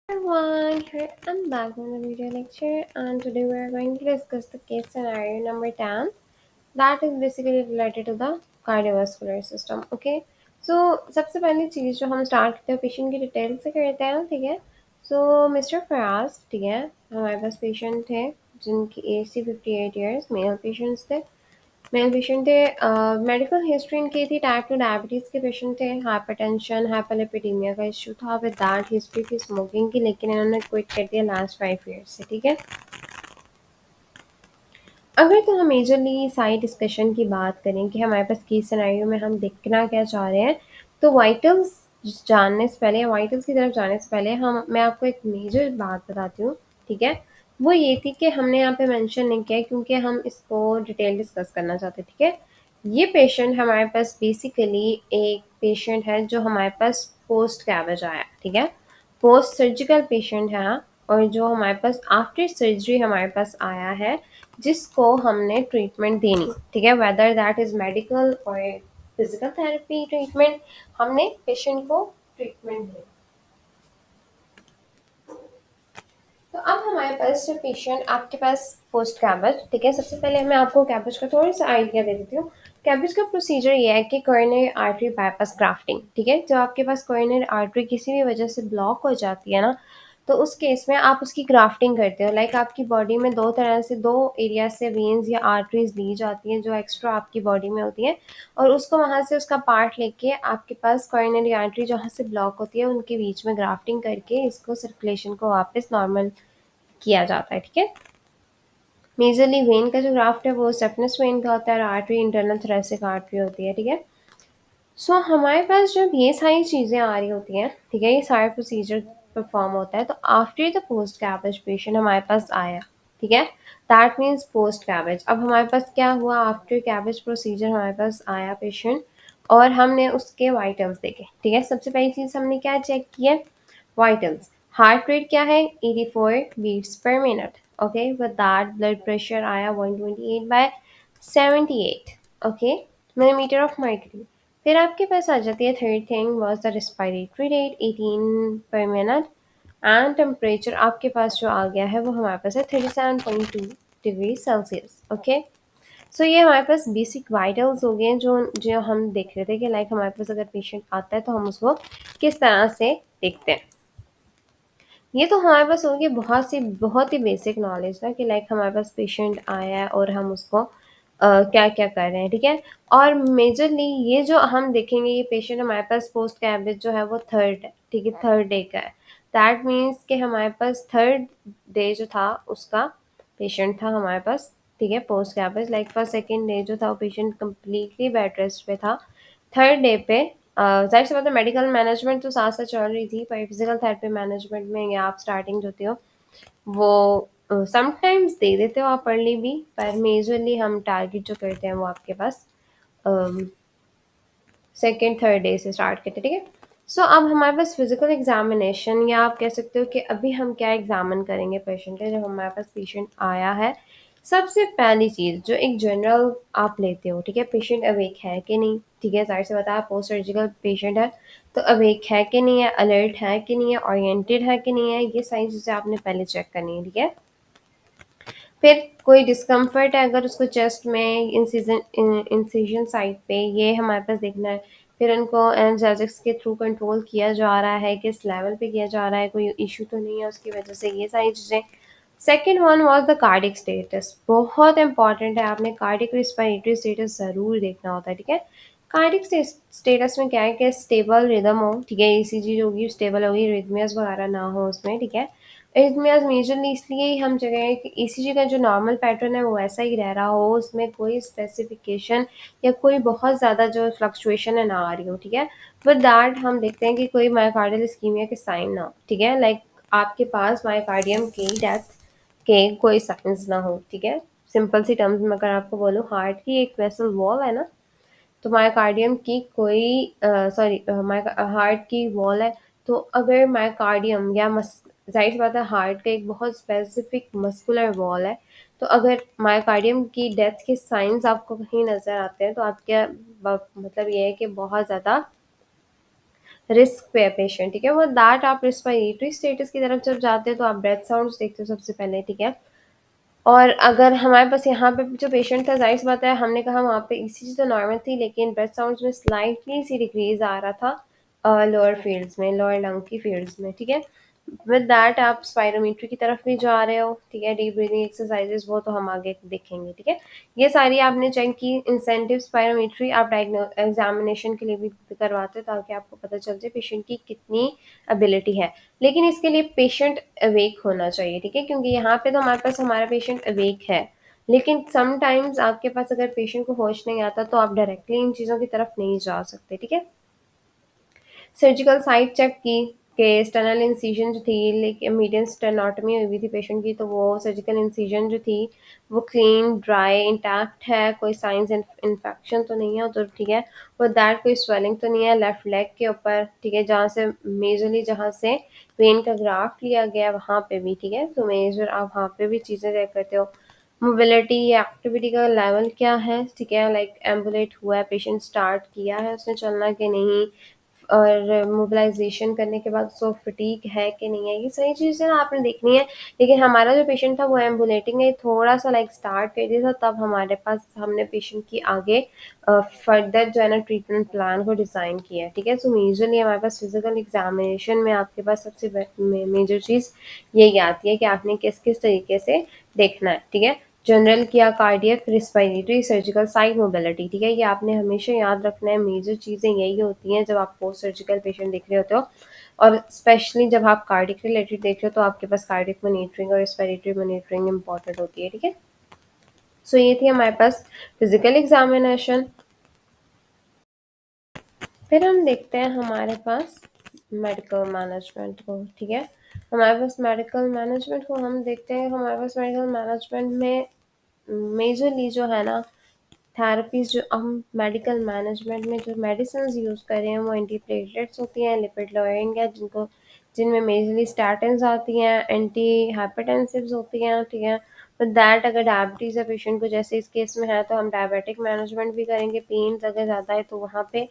Everyone, here I'm back with the video lecture, and today we are going to discuss the case scenario number 10 that is basically related to the cardiovascular system. Okay, so सबसे पहली चीज़ जो हम start करते हैं patient की detail से करते हैं, ठीक है। सो मिस्टर फराज, ठीक है, हमारे पास पेशेंट थे जिनकी एज थी 58 ईयर्स, मेल पेशेंट्स थे। मेल पेशेंट थे, मेडिकल हिस्ट्री इनकी थी टाइप 2 डायबिटीज़ के पेशेंट थे, हाइपरटेंशन हाइपरलिपिडीमिया का इशू था, विद दैट हिस्ट्री थी स्मोकिंग की, लेकिन इन्होंने क्विट कर दिया लास्ट 5 ईयर्स से, ठीक है। अगर तो हम मेजरली साइड डिस्कशन की बात करें कि हमारे पास केस सिनेरियो में हम देखना क्या चाह रहे हैं, तो वाइटल्स जानने से पहले या वाइटल्स की तरफ जाने से पहले मैं आपको एक मेजर बात बताती हूँ, ठीक है। वो ये थी कि हमने यहाँ पे मेंशन नहीं किया है क्योंकि हम इसको डिटेल डिस्कस करना चाहते हैं, ठीक है। ये पेशेंट हमारे पास बेसिकली एक पेशेंट है जो हमारे पास पोस्ट कैबेज आया, ठीक है। पोस्ट सर्जिकल पेशेंट है, और जो हमारे पास आफ्टर सर्जरी हमारे पास आया है, जिसको हमने ट्रीटमेंट देनी, ठीक है, वेदर दैट इज मेडिकल और फिजिकल थेरेपी ट्रीटमेंट, हमने पेशेंट को ट्रीटमेंट देनी। तो अब हमारे पास जो पेशेंट आपके पास पोस्ट कैबेज, ठीक है। सबसे पहले मैं आपको कैबेज का थोड़ा सा आइडिया दे देती हूँ। कैबेज का प्रोसीजर ये है कि कोरोनरी आर्टरी बाईपास ग्राफ्टिंग, ठीक है। जब आपके पास कोरोनरी आर्टरी किसी भी वजह से ब्लॉक हो जाती है ना, तो उस केस में आप उसकी ग्राफ्टिंग करते हो। लाइक आपकी बॉडी में दो तरह से, दो एरिया से वेन्स या आर्टरीज ली जाती हैं जो एक्स्ट्रा आपकी बॉडी में होती हैं, और उसको वहाँ से उसका पार्ट लेके आपके पास कोरोनरी आर्टरी जहाँ से ब्लॉक होती है उनके बीच में ग्राफ्टिंग करके इसको सर्कुलेशन को वापस नॉर्मल किया जाता है, ठीक है। मेजरली वेन का जो ग्राफ्ट है वो सेफनस वेन का होता है, और आर्टरी इंटरनल थोरेसिक आर्टरी होती है, ठीक है। सो हमारे पास जब ये सारी चीज़ें आ रही होती हैं, ठीक है, ये सारे प्रोसीजर परफॉर्म होता है, तो after the post cabbage patient हमारे पास आया, ठीक है। That means post cabbage. अब हमारे पास क्या हुआ, आफ्टर कैबेज प्रोसीजर हमारे पास आया पेशेंट, और हमने उसके वाइटल्स देखे, ठीक है। सबसे पहली चीज़ हमने क्या चेक किया, वाइटल्स। हार्ट रेट क्या है, 84 beats per minute, okay. With that blood pressure आया 128/78, ओके, मिलीमीटर ऑफ मर्करी। फिर आपके पास आ जाती है third thing was the respiratory rate 18 पर मिनट, एंड टेम्परेचर आपके पास जो आ गया है वो हमारे पास है 37.2 डिग्री सेल्सियस, ओके। सो ये हमारे पास बेसिक वाइटल्स हो गए जो जो हम देख रहे थे कि लाइक हमारे पास अगर पेशेंट आता है तो हम उसको किस तरह से देखते हैं। ये तो हमारे पास हो गई बहुत ही बेसिक नॉलेज ना कि लाइक हमारे पास पेशेंट आया है और हम उसको क्या क्या कर रहे हैं, ठीक है। और मेजरली ये जो हम देखेंगे, ये पेशेंट हमारे पास पोस्ट कैबेज जो है वो थर्ड है, ठीक है, थर्ड डे का है। दैट मीन्स कि हमारे पास थर्ड डे जो था उसका पेशेंट था हमारे पास, ठीक है, post cabbage. Like first second day जो था वो पेशेंट कम्प्लीटली बेड रेस्ट पे था। थर्ड डे पे ज़ाहिर सी बात है मेडिकल मैनेजमेंट तो साथ साथ चल रही थी, पर फिजिकल थेरेपी मैनेजमेंट में या आप स्टार्टिंग जो होती हो वो समटाइम्स दे देते हो आप अर्ली भी, पर मेजरली हम टारगेट जो करते हैं वो आपके पास सेकेंड थर्ड डे से स्टार्ट करते हैं, ठीक है। सो अब हमारे पास फिजिकल एग्जामिनेशन, या आप कह सकते हो कि अभी हम क्या एग्जामिन करेंगे पेशेंट है, जब हमारे पास पेशेंट आया है। सबसे पहली चीज़ जो एक जनरल आप लेते हो, ठीक है, पेशेंट अवेक है कि नहीं, ठीक है। ज़ाहिर से बताया पोस्ट सर्जिकल पेशेंट है, तो अवेक है कि नहीं है, अलर्ट है कि नहीं है, ओरिएंटेड है कि नहीं है, ये सारी चीज़ें आपने पहले चेक करनी है, ठीक है। फिर कोई डिस्कम्फर्ट है अगर उसको चेस्ट में, इंसिजन साइड पे, ये हमारे पास देखना है। फिर उनको एनाल्जेसिक्स के थ्रू कंट्रोल किया जा रहा है, किस लेवल पे किया जा रहा है, कोई इशू तो नहीं है उसकी वजह से, ये सारी चीज़ें। Second one was the cardiac status, बहुत इंपॉर्टेंट है, आपने कार्डिक रिस्पिरेटरी स्टेटस ज़रूर देखना होता है, ठीक है। कार्डिक स्टेटस में क्या है कि स्टेबल रिदम हो, ठीक है, ईसीजी जो होगी स्टेबल होगी, रिदमियास वगैरह ना हो उसमें, ठीक है। इर्थमियाज़ मेजरली इसलिए ही हम जगह है कि ईसीजी का जो नॉर्मल पैटर्न है वो वैसा ही रह रहा हो, उसमें कोई स्पेसिफिकेशन या कोई बहुत ज़्यादा जो फ्लक्चुएशन है ना आ रही हो, ठीक है। विद दैट हम देखते हैं कि कोई मायोकार्डियल इस्कीमिया के साइन ना हो, ठीक है। लाइक आपके पास मायोकार्डियम की डेथ के कोई साइंस ना हो, ठीक है। सिंपल सी टर्म्स में अगर आपको बोलूँ, हार्ट की एक वेसल वॉल है ना, तो मायोकार्डियम की कोई सॉरी हार्ट की वॉल है, तो अगर मायोकार्डियम या जाहिर सी बात है हार्ट का एक बहुत स्पेसिफिक मस्कुलर वॉल है, तो अगर मायोकार्डियम की डेथ के साइंस आपको कहीं नज़र आते हैं तो आपके मतलब ये है कि बहुत ज़्यादा रिस्क पे है पेशेंट, ठीक है। वो दैट आप रिस्पिरेटरी स्टेटस की तरफ जब जाते हो तो आप ब्रेथ साउंड्स देखते हो सबसे पहले, ठीक है। और अगर हमारे पास यहाँ पे जो पेशेंट था, ज़ाहिर सी बात है, हमने कहा वहाँ पे ईसीजी तो नॉर्मल थी, लेकिन ब्रेथ साउंड्स में स्लाइटली सी डिक्रीज आ रहा था लोअर फील्ड्स में, लोअर लंग की फील्ड्स में, ठीक है। विद दैट आप स्पायरोमीट्री की तरफ भी जा रहे हो, ठीक है। डीप ब्रीदिंग एक्सरसाइजेस वो तो हम आगे देखेंगे, ठीक है। ये सारी आपने चेक की। इंसेंटिव स्पायरोमीट्री आप एग्जामिनेशन के लिए भी करवाते हो ताकि आपको पता चल जाए पेशेंट की कितनी एबिलिटी है। लेकिन इसके लिए पेशेंट अवेक होना चाहिए, ठीक है, क्योंकि यहाँ पे तो हमारे पास हमारा पेशेंट अवेक है, लेकिन समटाइम्स आपके पास अगर पेशेंट को होश नहीं आता तो आप डायरेक्टली इन चीज़ों की तरफ नहीं जा सकते, ठीक है। सर्जिकल साइट चेक की कि स्टर्नल इंसिजन जो थी, लेकिन मीडियन स्टेनोटमी हुई थी पेशेंट की, तो वो सर्जिकल इंसिजन जो थी वो क्लीन, ड्राई, इंटैक्ट है, कोई साइंस इन्फेक्शन तो नहीं है, तो ठीक है। वो दैट कोई स्वेलिंग तो नहीं है लेफ्ट लेग के ऊपर, ठीक है, जहाँ से मेजरली जहाँ से वेन का ग्राफ्ट लिया गया वहाँ पे भी, ठीक है। तो मेजर आप वहाँ पे भी चीज़ें चेक करते हो। मोबिलिटी या एक्टिविटी का लेवल क्या है, ठीक है, लाइक एम्बुलेट हुआ है पेशेंट, स्टार्ट किया है उसने चलना कि नहीं, और मोबिलाइजेशन करने के बाद उसको फटीग है कि नहीं है, ये सारी चीज़ें ना आपने देखनी है। लेकिन हमारा जो पेशेंट था वो एम्बुलेटिंग है, थोड़ा सा लाइक स्टार्ट कर दिया था, तब हमारे पास हमने पेशेंट की आगे फर्दर जो है ना ट्रीटमेंट प्लान को डिज़ाइन किया है, ठीक है। सो मेजरली हमारे पास फिजिकल एग्जामिनेशन में आपके पास सबसे मेजर चीज़ यही आती है कि आपने किस किस तरीके से देखना है, ठीक है। जनरल किया, cardiac, respiratory, surgical, side mobility, ठीक है। ये आपने हमेशा याद रखना है। मेजर चीज़ें यही होती हैं जब आप पोस्ट सर्जिकल पेशेंट देख रहे होते हो, और स्पेशली जब आप कार्डिक रिलेटेड देख रहे हो तो आपके पास कार्डिक मॉनिटरिंग और रिस्पायरेटरी मॉनिटरिंग इंपॉर्टेंट होती है, ठीक है। सो ये थी हमारे पास फिजिकल एग्जामिनेशन। फिर हम देखते हैं हमारे पास मेडिकल मैनेजमेंट को, ठीक है। हमारे पास मेडिकल मैनेजमेंट को हम देखते हैं। हमारे पास मेडिकल मैनेजमेंट में मेजरली जो है ना थेरेपीज़, जो हम मेडिकल मैनेजमेंट में जो मेडिसिन यूज़ कर रहे हैं वो एंटीप्लेटलेट्स होती हैं, लिपिड लॉयरिंग है, जिनमें मेजरली स्टैटिन्स आती हैं, एंटी हाइपरटेंसिव्स होती हैं, ठीक है। बट दैट अगर डायबिटीज़ है पेशेंट को, जैसे इस केस में है, तो हम डायबिटिक मैनेजमेंट भी करेंगे। पेन अगर ज़्यादा है तो वहाँ पे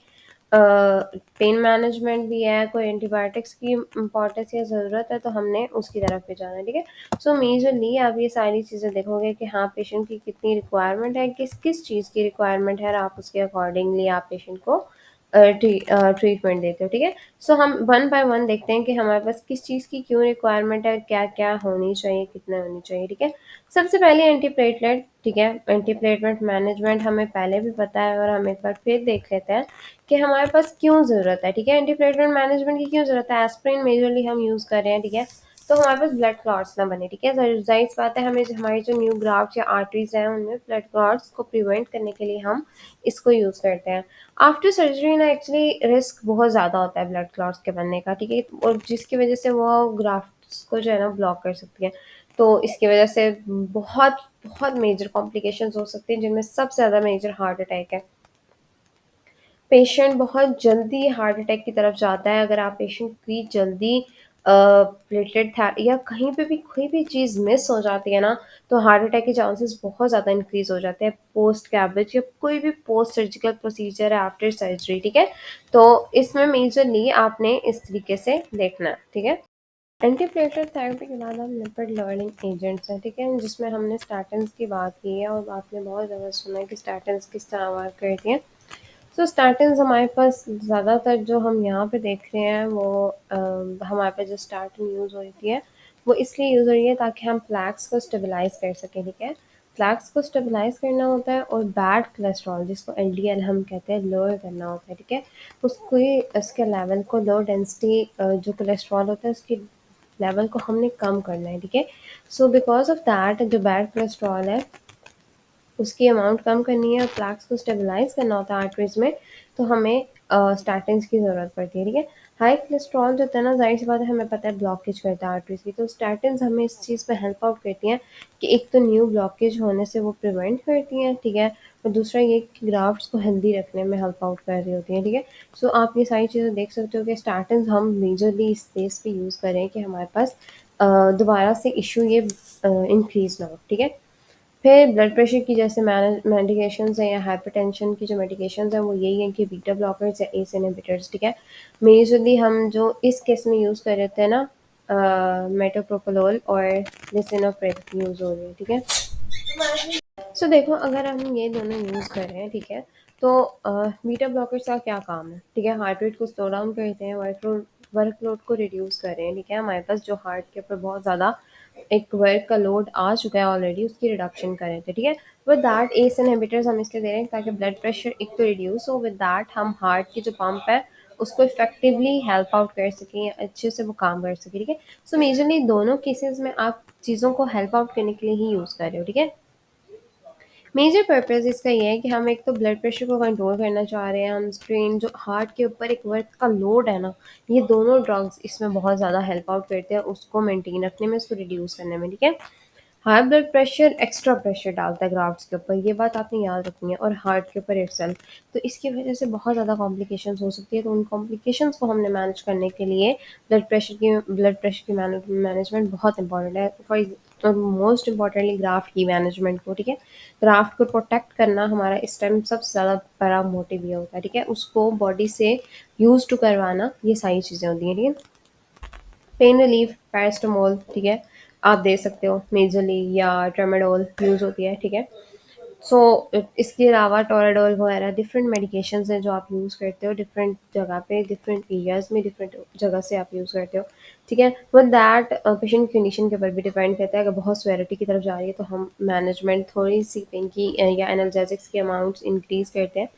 पेन मैनेजमेंट भी है। कोई एंटीबायोटिक्स की इम्पोर्टेंस या ज़रूरत है तो हमने उसकी तरफ भी जाना है, ठीक है। सो मेजरली आप ये सारी चीज़ें देखोगे कि हाँ पेशेंट की कितनी रिक्वायरमेंट है, किस किस चीज़ की रिक्वायरमेंट है, और आप उसके अकॉर्डिंगली आप पेशेंट को ट्रीटमेंट देते हो, ठीक है। सो हम वन बाय वन देखते हैं कि हमारे पास किस चीज़ की क्यों रिक्वायरमेंट है, क्या क्या होनी चाहिए, कितना होनी चाहिए, ठीक है। सबसे पहले एंटीप्लेटलेट, ठीक है। एंटीप्लेटलेट मैनेजमेंट हमें पहले भी पता है और हम एक बार फिर देख लेते हैं कि हमारे पास क्यों ज़रूरत है, ठीक है। एंटीप्लेटलेट मैनेजमेंट की क्यों ज़रूरत है। एस्पिरिन मेजरली हम यूज़ कर रहे हैं, ठीक है, तो हमारे पास ब्लड क्लॉट्स ना बने, ठीक है। ज़ाहिर सी बात है, हमें हमारी जो न्यू ग्राफ्ट या आर्टरीज हैं उनमें ब्लड क्लॉट्स को प्रिवेंट करने के लिए हम इसको यूज़ करते हैं। आफ्टर सर्जरी ना एक्चुअली रिस्क बहुत ज़्यादा होता है ब्लड क्लॉट्स के बनने का, ठीक है, और जिसकी वजह से वो ग्राफ्ट्स को जो है ना ब्लॉक कर सकती है। तो इसकी वजह से बहुत बहुत मेजर कॉम्प्लिकेशंस हो सकती हैं, जिनमें सबसे ज़्यादा मेजर हार्ट अटैक है। पेशेंट बहुत जल्दी हार्ट अटैक की तरफ जाता है अगर आप पेशेंट की जल्दी प्लेटलेट था या कहीं पे भी कोई भी चीज़ मिस हो जाती है ना, तो हार्ट अटैक के चांसेस बहुत ज़्यादा इंक्रीज हो जाते हैं पोस्ट कैबेज या कोई भी पोस्ट सर्जिकल प्रोसीजर है आफ्टर सर्जरी, ठीक है। तो इसमें मेजरली आपने इस तरीके से देखना है, ठीक है। एंटीप्लेटलेट थेरेपी के बाद हम लिपिड लॉयरिंग एजेंट्स हैं, ठीक है, जिसमें हमने स्टैटिन्स की बात की है और आपने बहुत ज़्यादा सुना है कि स्टैटिन्स किस तरह वर्क करती हैं। सो स्टार्टिंग्स हमारे पास ज़्यादातर जो हम यहाँ पे देख रहे हैं वो हमारे पास जो स्टार्टिंग यूज़ होती है वो इसलिए यूज़ हो रही है ताकि हम प्लैक्स को स्टेबलाइज कर सकें, ठीक है। प्लैक्स को स्टेबलाइज करना होता है और बैड कोलेस्ट्रॉल जिसको एलडीएल हम कहते हैं लोअर करना होता है, ठीक है। उसको उसके लेवल को लो डेंसिटी जो कोलेस्ट्रॉल होता है उसकी लेवल को हमने कम करना है, ठीक है। सो बिकॉज ऑफ दैट जो बैड कोलेस्ट्रॉल है उसकी अमाउंट कम करनी है और प्लैक्स को स्टेबलाइज करना होता है आर्टरीज में, तो हमें स्टैटिन्स की ज़रूरत पड़ती है, ठीक है। हाई कोलेस्ट्रॉल जो होता है ना, ज़ाहिर सी बात है हमें पता है ब्लॉकेज करता है आर्टरीज की, तो स्टैटिन्स हमें इस चीज़ में हेल्प आउट करती हैं कि एक तो न्यू ब्लॉकेज होने से वो प्रिवेंट करती हैं, ठीक है, और दूसरा ये कि ग्राफ्ट्स को हेल्दी रखने में हेल्प आउट कर रही होती हैं, ठीक है। सो आप ये सारी चीज़ें देख सकते हो कि स्टैटिन्स हम मेजरली इस बेस पे यूज़ करें कि हमारे पास दोबारा से इशू ये इंक्रीज़ ना हो, ठीक है। फिर ब्लड प्रेशर की जैसे मेडिकेशंस हैं या हाइपरटेंशन की जो मेडिकेशंस हैं वो यही हैं कि बीटा ब्लॉकर्स या एस इनहिबिटर्स, ठीक है। मेजरली हम जो इस केस में यूज़ कर रहे थे ना, मेटोप्रोपोलोल और लिसिनोप्रिल यूज़ हो रही है, ठीक है। सो देखो, अगर हम ये दोनों यूज़ कर रहे हैं, ठीक है, तो बीटा ब्लॉकर्स का क्या काम है, ठीक है। हार्ट रेट को स्लो डाउन करते हैं, वर्कलोड को रिड्यूस कर रहे हैं, ठीक है। हमारे पास जो हार्ट के ऊपर बहुत ज़्यादा एक वर्क का लोड आ चुका है ऑलरेडी, उसकी रिडक्शन करें थे, ठीक है। विद दैट एस इनहिबिटर्स हम इसलिए दे रहे हैं ताकि ब्लड प्रेशर एक तो रिड्यूस हो, विद दैट हम हार्ट की जो पंप है उसको इफेक्टिवली हेल्प आउट कर सकें, अच्छे से वो काम कर सके, ठीक है। सो मेजरली दोनों केसेस में आप चीज़ों को हेल्प आउट करने के लिए ही यूज़ कर रहे हो, ठीक है। मेजर पर्पस इसका ये है कि हम एक तो ब्लड प्रेशर को कंट्रोल करना चाह रहे हैं, हम स्ट्रेन जो हार्ट के ऊपर एक वर्क का लोड है ना, ये दोनों ड्रग्स इसमें बहुत ज़्यादा हेल्प आउट करते हैं उसको मेंटेन रखने में, उसको रिड्यूस करने में, ठीक है। High blood pressure extra pressure डालता है ग्राफ्ट्स के ऊपर, ये बात आपने याद रखनी है, और हार्ट के ऊपर इटसेल्फ, तो इसकी वजह से बहुत ज़्यादा कॉम्प्लिकेशंस हो सकती है। तो उन कॉम्प्लिकेशंस को हमने मैनेज करने के लिए ब्लड प्रेशर की मैनेजमेंट बहुत इंपॉर्टेंट है। और मोस्ट इंपॉर्टेंटली ग्राफ्ट की मैनेजमेंट को, ठीक है। ग्राफ्ट को प्रोटेक्ट करना हमारा इस टाइम सबसे ज़्यादा बड़ा मोटिव ये होता है, ठीक है। उसको बॉडी से यूज टू करवाना, ये सारी चीज़ें होती हैं, ठीक है। पेन रिलीफ पैरास्टामोल, ठीक है, आप दे सकते हो मेजरली, या ट्रेमाडोल यूज़ होती है, ठीक है। सो इसके अलावा टोराडोल वगैरह डिफरेंट मेडिकेशंस हैं जो आप यूज़ करते हो डिफरेंट जगह पे, डिफरेंट एरियाज़ में, डिफरेंट जगह से आप यूज़ करते हो, ठीक है। विद दैट पेशेंट कंडीशन के ऊपर भी डिपेंड करता है। अगर बहुत स्वेरिटी की तरफ जा रही है तो हम मैनेजमेंट थोड़ी सी पेन की या एनाल्जेसिक्स के अमाउंट्स इंक्रीज़ करते हैं,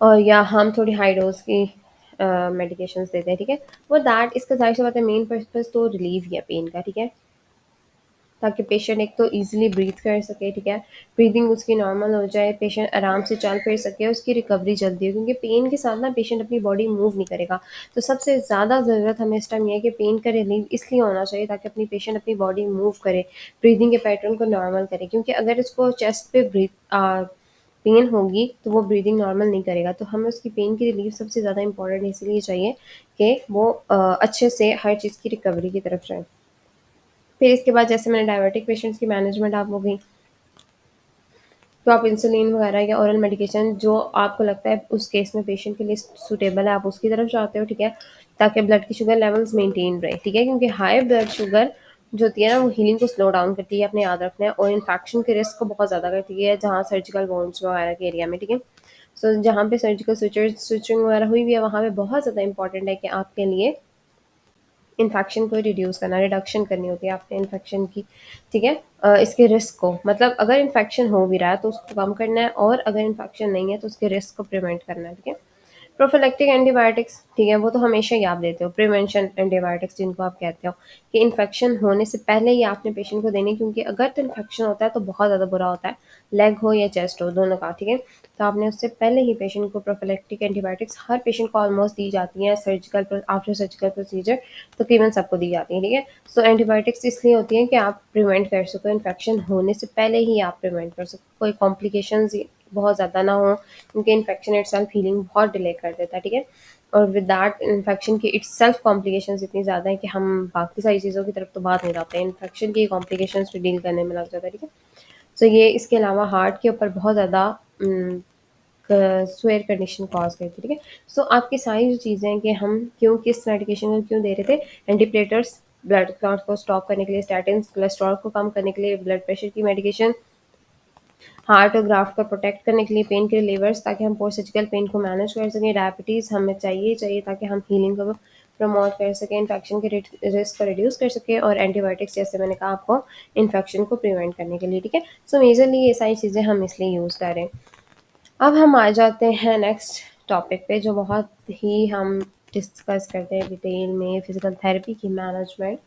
और या हम थोड़ी हाई डोज की मेडिकेशंस देते हैं, ठीक है। वो दैट इसका ज़ाहिर सी बात है मेन पर्पस तो रिलीव ही है पेन का, ठीक है, ताकि पेशेंट एक तो ईज़िली ब्रीथ कर सके, ठीक है, ब्रीदिंग उसकी नॉर्मल हो जाए, पेशेंट आराम से चल फिर सके, उसकी रिकवरी जल्दी हो, क्योंकि पेन के साथ ना पेशेंट अपनी बॉडी मूव नहीं करेगा। तो सबसे ज़्यादा ज़रूरत हमें इस टाइम ये है कि पेन का रिलीव इसलिए होना चाहिए ताकि अपनी पेशेंट अपनी बॉडी मूव करे, ब्रीदिंग के पैटर्न को नॉर्मल करे, क्योंकि अगर इसको चेस्ट पे पेन होगी तो वो ब्रीदिंग नॉर्मल नहीं करेगा। तो हमें उसकी पेन की रिलीफ सबसे ज़्यादा इंपॉर्टेंट इसीलिए चाहिए कि वो अच्छे से हर चीज़ की रिकवरी की तरफ जाए। फिर इसके बाद जैसे मैंने डायबिटिक पेशेंट्स की मैनेजमेंट आप हो गई, तो आप इंसुलिन वगैरह या ओरल मेडिकेशन जो आपको लगता है उस केस में पेशेंट के लिए सूटेबल है, आप उसकी तरफ जाते हो, ठीक है, ताकि ब्लड की शुगर लेवल्स मेंटेन रहे, ठीक है, क्योंकि हाई ब्लड शुगर जो होती है ना वो हीलिंग को स्लो डाउन करती है, अपने याद रखना है, और इन्फेक्शन के रिस्क को बहुत ज़्यादा करती है जहाँ सर्जिकल वॉन्ड्स वगैरह के एरिया में, ठीक है। सो जहाँ पे सर्जिकल स्विचिंग वगैरह हुई हुई है वहाँ पे बहुत ज़्यादा इंपॉर्टेंट है कि आपके लिए इन्फेक्शन को रिड्यूस करना, रिडक्शन करनी होती है आपने इन्फेक्शन की, ठीक है। इसके रिस्क को, मतलब अगर इन्फेक्शन हो भी रहा है तो उसको कम करना है, और अगर इन्फेक्शन नहीं है तो उसके रिस्क को प्रिवेंट करना है, ठीक है। प्रोफिलैक्टिक एंटीबायोटिक्स, ठीक है, वो तो हमेशा ही आप देते हो, प्रिवेंशन एंटीबायोटिक्स जिनको आप कहते हो, कि इन्फेक्शन होने से पहले ही आपने पेशेंट को देनी, क्योंकि अगर तो इन्फेक्शन होता है तो बहुत ज़्यादा बुरा होता है, लेग हो या चेस्ट हो दोनों का, ठीक है। तो आपने उससे पहले ही पेशेंट को प्रोफिलैक्टिक एंटीबायोटिक्स हर पेशेंट को ऑलमोस्ट दी जाती हैं, सर्जिकल आफ्टर सर्जिकल प्रोसीजर तकरीबन सबको दी जाती हैं, ठीक है। सो एंटीबायोटिक्स इसलिए होती हैं कि आप प्रिवेंट कर सको, इन्फेक्शन होने से पहले ही आप प्रिवेंट कर सको, कोई कॉम्प्लिकेशंस बहुत ज़्यादा ना हो, क्योंकि इन्फेक्शन इटसेल्फ हीलिंग बहुत डिले कर देता है, ठीक है। और विद दैट इन्फेक्शन की इटसेल्फ कॉम्प्लिकेशंस इतनी ज़्यादा है कि हम बाकी सारी चीज़ों की तरफ तो बात नहीं जाते हैं, इन्फेक्शन की कॉम्प्लिकेशंस भी डील करने में लग जाता है, ठीक है। सो ये इसके अलावा हार्ट के ऊपर बहुत ज़्यादा स्वेयर कंडीशन कॉज करती है, ठीक है। सो आपकी सारी जो चीज़ें हैं कि हम क्यों किस मेडिकेशन को क्यों दे रहे थे, एंटीप्लेटर्स ब्लड क्लॉट को स्टॉप करने के लिए, स्टैटिन्स कोलेस्ट्रॉल को कम करने के लिए, ब्लड प्रेशर की मेडिकेशन, हार्ट और ग्राफ्ट को प्रोटेक्ट करने के लिए, पेन के रिलीवर्स ताकि हम पोस्ट सर्जिकल पेन को मैनेज कर सकें, डायबिटीज़ हमें चाहिए ताकि हम हीलिंग को प्रमोट कर सकें, इन्फेक्शन के रिस्क को रिड्यूस कर सकें, और एंटीबायोटिक्स जैसे मैंने कहा आपको इन्फेक्शन को प्रिवेंट करने के लिए, ठीक है। सो मेजरली ये सारी चीज़ें हम इसलिए यूज़ कर रहे हैं। अब हम आ जाते हैं नेक्स्ट टॉपिक पे जो बहुत ही हम डिस्कस करते हैं डिटेल में, फिजिकल थेरेपी की मैनेजमेंट।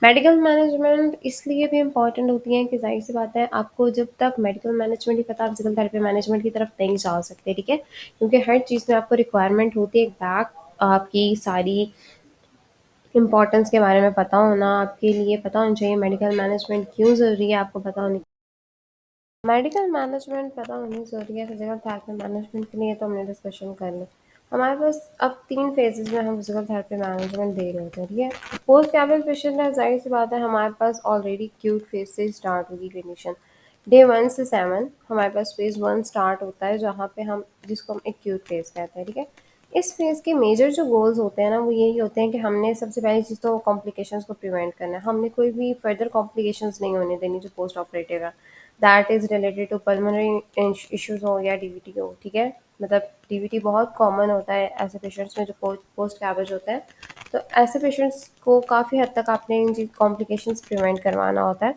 मेडिकल मैनेजमेंट इसलिए भी इम्पॉर्टेंट होती है कि ज़ाहिर सी बात है आपको जब तक मेडिकल मैनेजमेंट ही पता, आप फिजिकल थेरेपी मैनेजमेंट की तरफ नहीं जा सकते, ठीक है, क्योंकि हर चीज़ में आपको रिक्वायरमेंट होती है एक बैक, आपकी सारी इंपॉर्टेंस के बारे में पता होना, आपके लिए पता होना चाहिए मेडिकल मैनेजमेंट क्यों ज़रूरी है, आपको पता होनी, मेडिकल मैनेजमेंट पता होनी ज़रूरी है फिजिकल थेरेपी मैनेजमेंट के लिए। तो हमने डिस्कशन कर लिया, हमारे पास अब 3 फेजेज़ में हम फिजिकल थेरेपी मैनेजमेंट दे रहे होते हैं, ठीक है। पोस्ट कैबिन पेशेंट है, ज़ाहिर सी बात है हमारे पास ऑलरेडी एक्यूट फेज से स्टार्ट होगी कंडीशन, डे 1 से 7 हमारे पास फेज़ 1 स्टार्ट होता है, जहाँ पे हम जिसको हम एक्यूट फेज़ कहते हैं, ठीक है? इस फेज़ के मेजर जो गोल्स होते हैं ना, वो यही होते हैं कि हमने सबसे पहली चीज़ तो कॉम्प्लिकेशंस को प्रिवेंट करना है। हमने कोई भी फर्दर कॉम्प्लिकेशंस नहीं होने देनी जो पोस्ट ऑपरेटिव है। That is related to pulmonary issues हो या डीवीटी हो, ठीक है? मतलब डीवीटी बहुत कॉमन होता है ऐसे पेशेंट्स में जो पोस्ट कैबेज होते हैं। तो ऐसे पेशेंट्स को काफ़ी हद तक आपने इन कॉम्प्लिकेशंस प्रिवेंट करवाना होता है।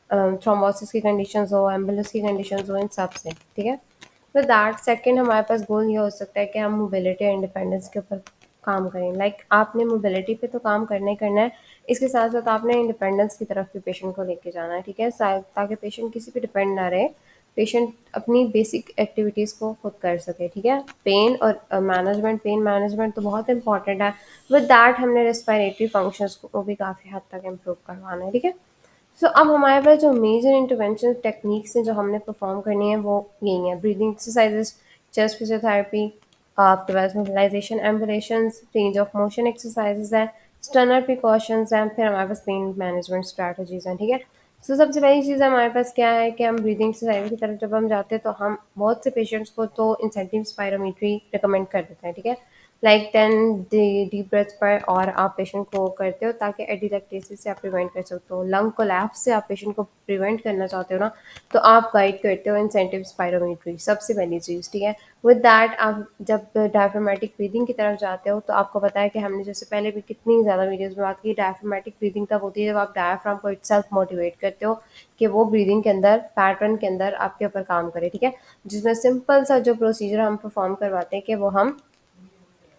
थ्रोम्बोसिस की कंडीशंस हो, एम्बुलेंस की कंडीशंस हो, इन सब से, ठीक है? तो दैट सेकंड हमारे पास गोल ये हो सकता है कि हम मोबिलिटी और इंडिपेंडेंस के ऊपर काम करें। लाइक आपने मोबिलिटी पे तो काम करना ही करना है, इसके साथ साथ आपने इंडिपेंडेंस की तरफ भी पेशेंट को लेके जाना है, ठीक है? ताकि पेशेंट किसी पे डिपेंड ना रहे, पेशेंट अपनी बेसिक एक्टिविटीज़ को खुद कर सके, ठीक है? पेन मैनेजमेंट तो बहुत इंपॉर्टेंट है। विद दैट हमने रेस्पिरेटरी फंक्शंस को भी काफ़ी हद तक इम्प्रूव करवाना है, ठीक है? सो अब हमारे पास जो मेजर इंटरवेंशन टेक्निक्स हैं जो हमने परफॉर्म करनी है वो यही है: ब्रीदिंग एक्सरसाइजेस, चेस्ट फिजियोथेरेपी, आपके पास mobilisation, ambulations, range of motion exercises है, स्टनर प्रिकॉशंस हैं, फिर हमारे पास पेन मैनेजमेंट स्ट्रैटेजीज हैं, ठीक है? सो सबसे पहली चीज़ हमारे पास क्या है कि हम ब्रीदिंग एक्सरसाइज की तरफ जब हम जाते हैं तो हम बहुत से पेशेंट्स को तो इंसेंटिव स्पायरोमीट्री रिकमेंड कर देते हैं, ठीक है? लाइक 10 डीप ब्रेथ्स पर, और आप पेशेंट को करते हो ताकि एडिलेक्टेसिस से आप प्रिवेंट कर सकते हो। लंग कोलैप्स से आप पेशेंट को प्रिवेंट करना चाहते हो ना, तो आप गाइड करते हो इंसेंटिव स्पायरोमीट्री, सबसे पहली चीज़, ठीक है? विद दैट आप जब डायफ्रामेटिक ब्रीदिंग की तरफ जाते हो तो आपको पता है कि हमने जैसे पहले भी कितनी ज़्यादा वीडियोज़ में बात की, डायफ्रामेटिक ब्रीदिंग तब होती है जब आप डायफ्राम को इटसेल्फ मोटिवेट करते हो कि वो ब्रीदिंग के अंदर, पैटर्न के अंदर आपके ऊपर काम करे, ठीक है? जिसमें सिंपल सा जो प्रोसीजर हम परफॉर्म करवाते हैं कि वो हम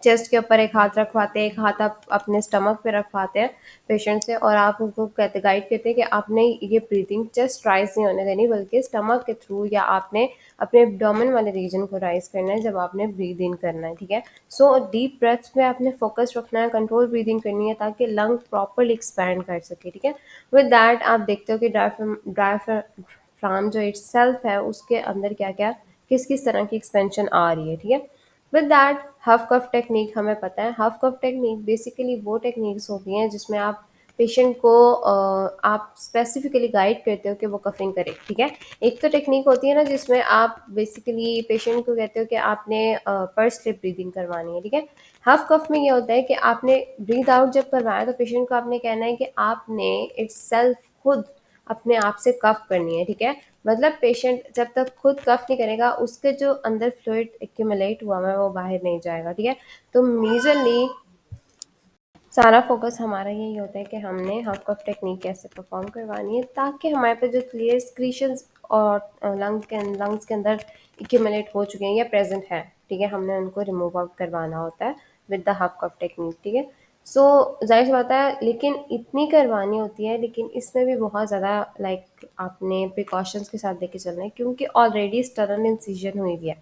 चेस्ट के ऊपर एक हाथ रखवाते हैं, एक हाथ आप अपने स्टमक पे रखवाते हैं पेशेंट से, और आप उनको कहते गाइड करते हैं कि आपने ये ब्रीदिंग चेस्ट राइज नहीं होने देनी, बल्कि स्टमक के थ्रू, या आपने अपने एब्डोमेन वाले रीजन को राइज करना है जब आपने ब्रीद इन करना है, ठीक है? सो डीप ब्रेथ्स में आपने फोकस रखना है, कंट्रोल ब्रीदिंग करनी है ताकि लंग प्रॉपरली एक्सपैंड कर सके, ठीक है? विद दैट आप देखते हो कि डायफ्राम जो इटसेल्फ है उसके अंदर क्या क्या किस किस तरह की एक्सपेंशन आ रही है, ठीक है? विद दैट हफ कफ टेक्निक हमें पता है। हफ कफ टेक्निक बेसिकली वो टेक्निक्स होती हैं जिसमें आप पेशेंट को आप स्पेसिफिकली गाइड करते हो कि वो कफिंग करे, ठीक है? एक तो टेक्निक होती है ना जिसमें आप बेसिकली पेशेंट को कहते हो कि आपने पर्स स्लिप ब्रीदिंग करवानी है, ठीक है? हफ कफ में ये होता है कि आपने ब्रीद आउट जब करवाया तो पेशेंट को आपने कहना है कि आपने इट्स खुद अपने आप से कफ करनी है, ठीक है? मतलब पेशेंट जब तक खुद कफ नहीं करेगा उसके जो अंदर फ्लूइड एक्यूमुलेट हुआ है वो बाहर नहीं जाएगा, ठीक है? तो मेजरली सारा फोकस हमारा यही होता है कि हमने हफ कफ टेक्निक कैसे परफॉर्म करवानी है ताकि हमारे पे जो क्लियर स्क्रीशंस और लंग्स के अंदर एक्यूमुलेट हो चुके हैं या प्रेजेंट हैं, ठीक है, हमने उनको रिमूव आउट करवाना होता है विद द हफ कफ टेक्निक, ठीक है? सो जाहिर सी बात है, लेकिन इतनी करवानी होती है, लेकिन इसमें भी बहुत ज़्यादा लाइक आपने प्रिकॉशंस के साथ लेके चलना है क्योंकि ऑलरेडी स्टर्नल इंसिजन हुई हुई है,